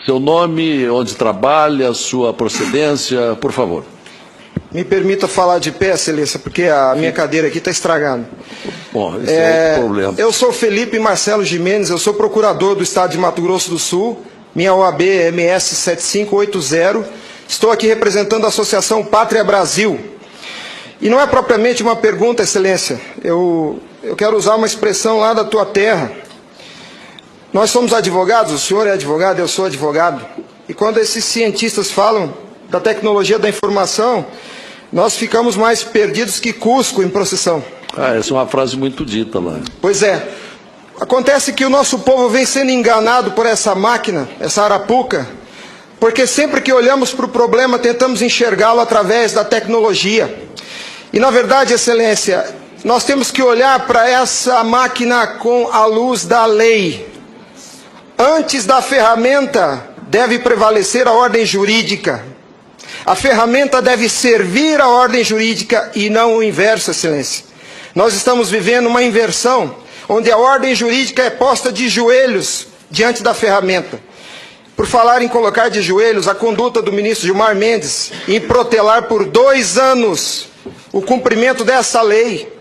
Seu nome, onde trabalha, sua procedência, por favor. Me permita falar de pé, Excelência, porque a minha cadeira aqui está estragada. Bom, esse é o problema. Eu sou Felipe Marcelo Gimenez, eu sou procurador do Estado de Mato Grosso do Sul, minha OAB é MS 7580, estou aqui representando a Associação Pátria Brasil. E não é propriamente uma pergunta, Excelência, eu quero usar uma expressão lá da tua terra. Nós somos advogados, o senhor é advogado, eu sou advogado, e quando esses cientistas falam da tecnologia da informação, nós ficamos mais perdidos que Cusco em procissão. Essa é uma frase muito dita lá. Pois é. Acontece que o nosso povo vem sendo enganado por essa máquina, essa arapuca, porque sempre que olhamos para o problema, tentamos enxergá-lo através da tecnologia. E, na verdade, Excelência, nós temos que olhar para essa máquina com a luz da lei. Antes da ferramenta, deve prevalecer a ordem jurídica. A ferramenta deve servir à ordem jurídica e não o inverso, Excelência. Nós estamos vivendo uma inversão, onde a ordem jurídica é posta de joelhos diante da ferramenta. Por falar em colocar de joelhos, a conduta do ministro Gilmar Mendes em protelar por 2 anos o cumprimento dessa lei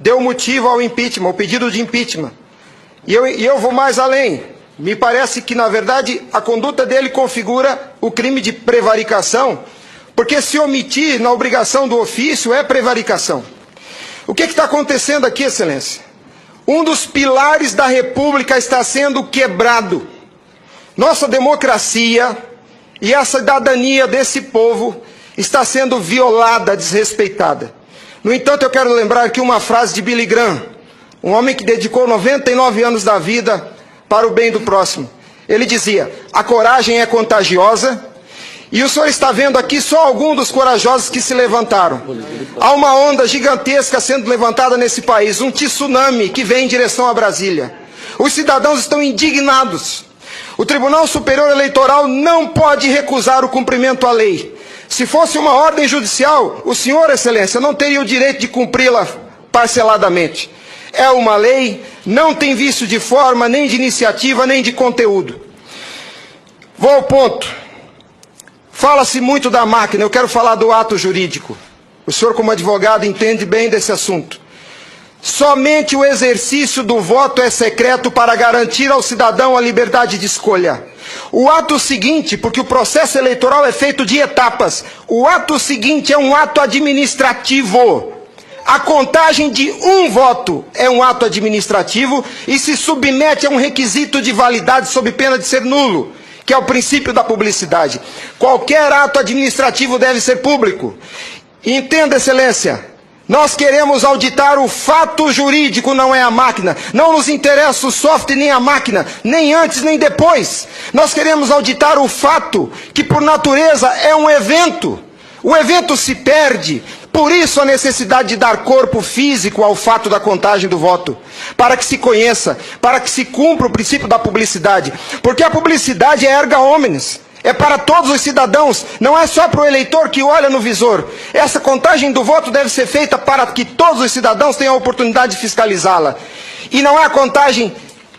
deu motivo ao impeachment, ao pedido de impeachment. E eu vou mais além. Me parece que, na verdade, a conduta dele configura o crime de prevaricação, porque se omitir na obrigação do ofício é prevaricação. O que está acontecendo aqui, Excelência? Um dos pilares da República está sendo quebrado. Nossa democracia e a cidadania desse povo está sendo violada, desrespeitada. No entanto, eu quero lembrar aqui uma frase de Billy Graham, um homem que dedicou 99 anos da vida para o bem do próximo. Ele dizia: a coragem é contagiosa, e o senhor está vendo aqui só alguns dos corajosos que se levantaram. Há uma onda gigantesca sendo levantada nesse país, um tsunami que vem em direção a Brasília. Os cidadãos estão indignados. O Tribunal Superior Eleitoral não pode recusar o cumprimento à lei. Se fosse uma ordem judicial, o senhor, Excelência, não teria o direito de cumpri-la parceladamente. É uma lei, não tem vício de forma, nem de iniciativa, nem de conteúdo. Vou ao ponto. Fala-se muito da máquina, eu quero falar do ato jurídico. O senhor, como advogado, entende bem desse assunto. Somente o exercício do voto é secreto para garantir ao cidadão a liberdade de escolha. O ato seguinte, porque o processo eleitoral é feito de etapas, o ato seguinte é um ato administrativo. A contagem de um voto é um ato administrativo e se submete a um requisito de validade sob pena de ser nulo, que é o princípio da publicidade. Qualquer ato administrativo deve ser público. Entenda, Excelência, nós queremos auditar o fato jurídico, não é a máquina. Não nos interessa o software nem a máquina, nem antes nem depois. Nós queremos auditar o fato, que por natureza é um evento. O evento se perde. Por isso a necessidade de dar corpo físico ao fato da contagem do voto, para que se conheça, para que se cumpra o princípio da publicidade, porque a publicidade é erga omnes, é para todos os cidadãos, não é só para o eleitor que olha no visor. Essa contagem do voto deve ser feita para que todos os cidadãos tenham a oportunidade de fiscalizá-la. E não é a contagem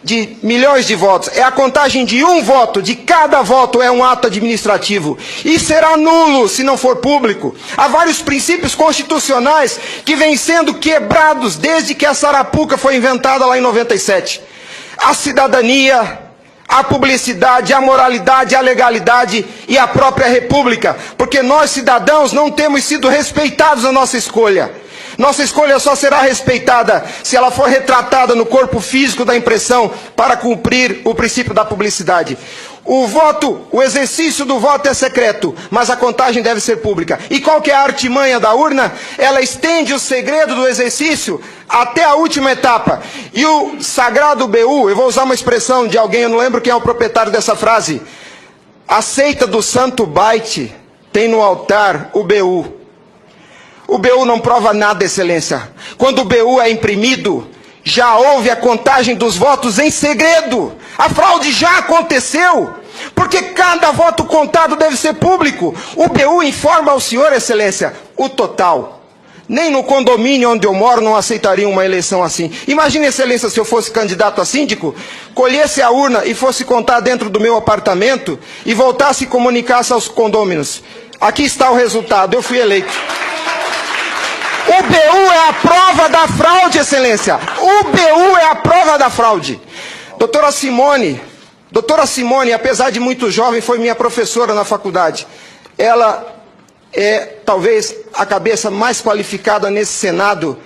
de milhões de votos, é a contagem de um voto, de cada voto é um ato administrativo, e será nulo se não for público. Há vários princípios constitucionais que vêm sendo quebrados desde que essa arapuca foi inventada lá em 97. A cidadania, a publicidade, a moralidade, a legalidade e a própria república, porque nós cidadãos não temos sido respeitados na nossa escolha. Nossa escolha só será respeitada se ela for retratada no corpo físico da impressão para cumprir o princípio da publicidade. O exercício do voto é secreto, mas a contagem deve ser pública. E qual que é a artimanha da urna? Ela estende o segredo do exercício até a última etapa. E o sagrado BU, eu vou usar uma expressão de alguém, eu não lembro quem é o proprietário dessa frase. A seita do santo baite tem no altar o BU. O BU não prova nada, Excelência. Quando o BU é imprimido, já houve a contagem dos votos em segredo. A fraude já aconteceu, porque cada voto contado deve ser público. O BU informa ao senhor, Excelência, o total. Nem no condomínio onde eu moro não aceitaria uma eleição assim. Imagine, Excelência, se eu fosse candidato a síndico, colhesse a urna e fosse contar dentro do meu apartamento e voltasse e comunicasse aos condôminos. Aqui está o resultado, eu fui eleito. O BU é a prova da fraude, Excelência. O BU é a prova da fraude. Doutora Simone, apesar de muito jovem, foi minha professora na faculdade. Ela é talvez a cabeça mais qualificada nesse Senado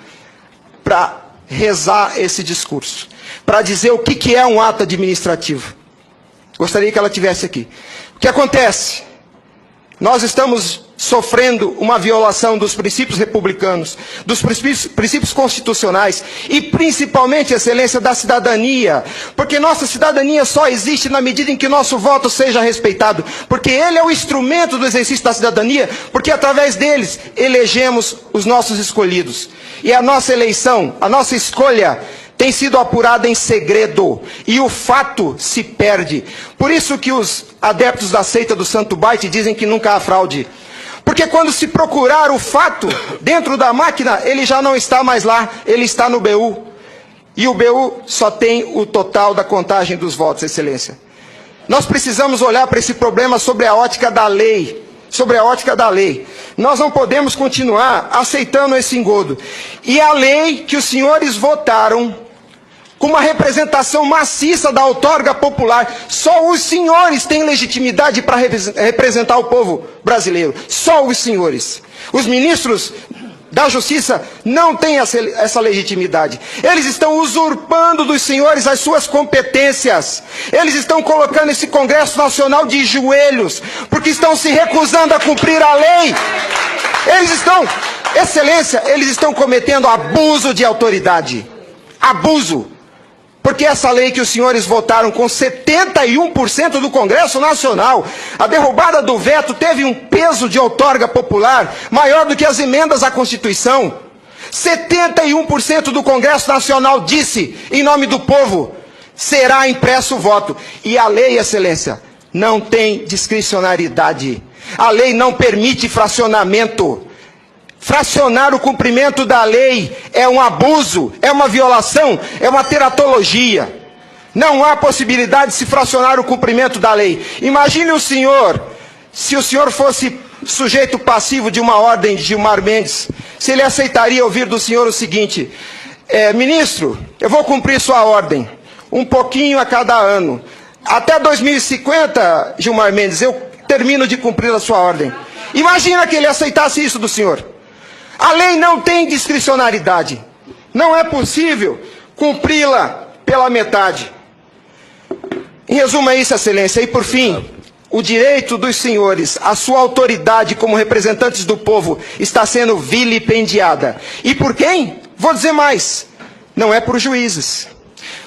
para rezar esse discurso, para dizer o que é um ato administrativo. Gostaria que ela estivesse aqui. O que acontece? Nós estamos sofrendo uma violação dos princípios republicanos, dos princípios constitucionais e principalmente, Excelência, da cidadania, porque nossa cidadania só existe na medida em que nosso voto seja respeitado, porque ele é o instrumento do exercício da cidadania, porque através deles elegemos os nossos escolhidos. E a nossa eleição, a nossa escolha tem sido apurada em segredo, e o fato se perde. Por isso que os adeptos da seita do Santo Baite dizem que nunca há fraude. Porque quando se procurar o fato dentro da máquina, ele já não está mais lá, ele está no BU. E o BU só tem o total da contagem dos votos, Excelência. Nós precisamos olhar para esse problema sobre a ótica da lei. Sobre a ótica da lei. Nós não podemos continuar aceitando esse engodo. E a lei que os senhores votaram, com uma representação maciça da outorga popular, só os senhores têm legitimidade para representar o povo brasileiro. Só os senhores. Os ministros da Justiça não têm essa legitimidade. Eles estão usurpando dos senhores as suas competências. Eles estão colocando esse Congresso Nacional de joelhos, porque estão se recusando a cumprir a lei. Eles estão, Excelência, eles estão cometendo abuso de autoridade. Abuso. Porque essa lei que os senhores votaram com 71% do Congresso Nacional, a derrubada do veto teve um peso de outorga popular maior do que as emendas à Constituição. 71% do Congresso Nacional disse, em nome do povo, será impresso o voto. E a lei, Excelência, não tem discricionariedade. A lei não permite fracionamento. Fracionar o cumprimento da lei é um abuso, é uma violação, é uma teratologia. Não há possibilidade de se fracionar o cumprimento da lei. Imagine o senhor, se o senhor fosse sujeito passivo de uma ordem de Gilmar Mendes, se ele aceitaria ouvir do senhor o seguinte: ministro, eu vou cumprir sua ordem, um pouquinho a cada ano. Até 2050, Gilmar Mendes, eu termino de cumprir a sua ordem. Imagina que ele aceitasse isso do senhor. A lei não tem discricionariedade. Não é possível cumpri-la pela metade. Em resumo é isso, Excelência. E por fim, o direito dos senhores, a sua autoridade como representantes do povo está sendo vilipendiada. E por quem? Vou dizer mais. Não é por juízes.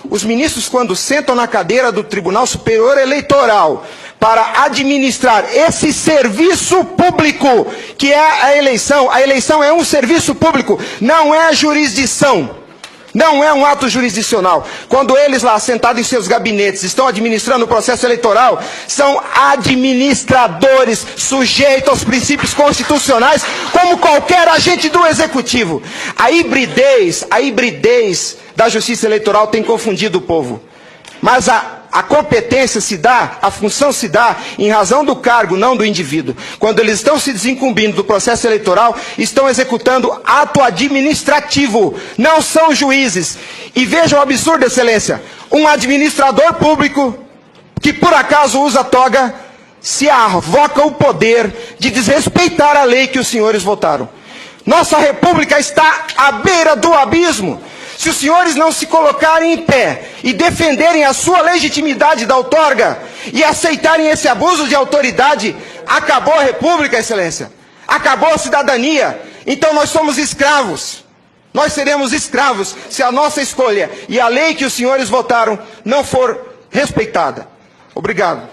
Os ministros, quando sentam na cadeira do Tribunal Superior Eleitoral para administrar esse serviço público, que é a eleição é um serviço público, não é jurisdição, não é um ato jurisdicional. Quando eles lá, sentados em seus gabinetes, estão administrando o processo eleitoral, são administradores sujeitos aos princípios constitucionais, como qualquer agente do executivo. A hibridez da justiça eleitoral tem confundido o povo. Mas a competência se dá, a função se dá em razão do cargo, não do indivíduo. Quando eles estão se desincumbindo do processo eleitoral, estão executando ato administrativo, não são juízes. E vejam o absurdo, Excelência, um administrador público que por acaso usa toga, se arvoca o poder de desrespeitar a lei que os senhores votaram. Nossa república está à beira do abismo. Se os senhores não se colocarem em pé e defenderem a sua legitimidade da outorga e aceitarem esse abuso de autoridade, acabou a república, Excelência. Acabou a cidadania. Então nós somos escravos. Nós seremos escravos se a nossa escolha e a lei que os senhores votaram não for respeitada. Obrigado.